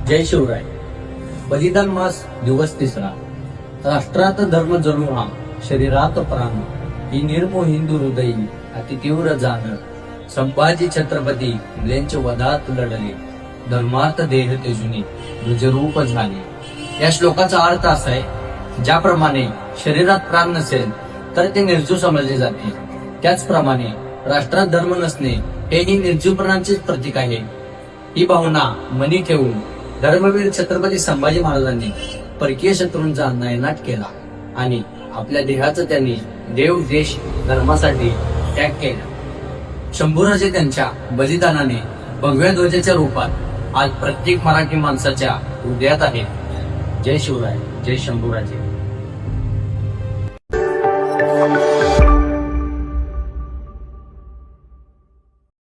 जय शिवराय. बलिदान मास दिवस तिसरा. राष्ट्रात धर्म जणू हा, शरीरात प्राण. ही निर्मो हिंदू हृदयी अति तीव्र जाण. संभाजी छत्रपती मुलेंच्या वधात लढले, धर्मात देह तेजुनी ध्वजरूप झाले. या श्लोकाचा अर्थ असा आहे, ज्याप्रमाणे शरीरात प्राण नसेल तर ते निर्जीव समजले जाते, त्याचप्रमाणे राष्ट्रात धर्म नसणे हेही निर्जीवपणाचेच प्रतीक आहे. ही भावना मनी ठेवून धर्मवीर छत्रपती संभाजी महाराजांनी परकीय शत्रूंचा नायनाट केला आणि आपल्या देहाचं त्यांनी देव देश धर्मासाठी त्याग केला. शंभूराजे त्यांच्या बलिदानाने भगव्या ध्वजाच्या रूपात आज प्रत्येक मराठी माणसाच्या हृदयात आहे. जय शिवराय, जय शंभूराजे.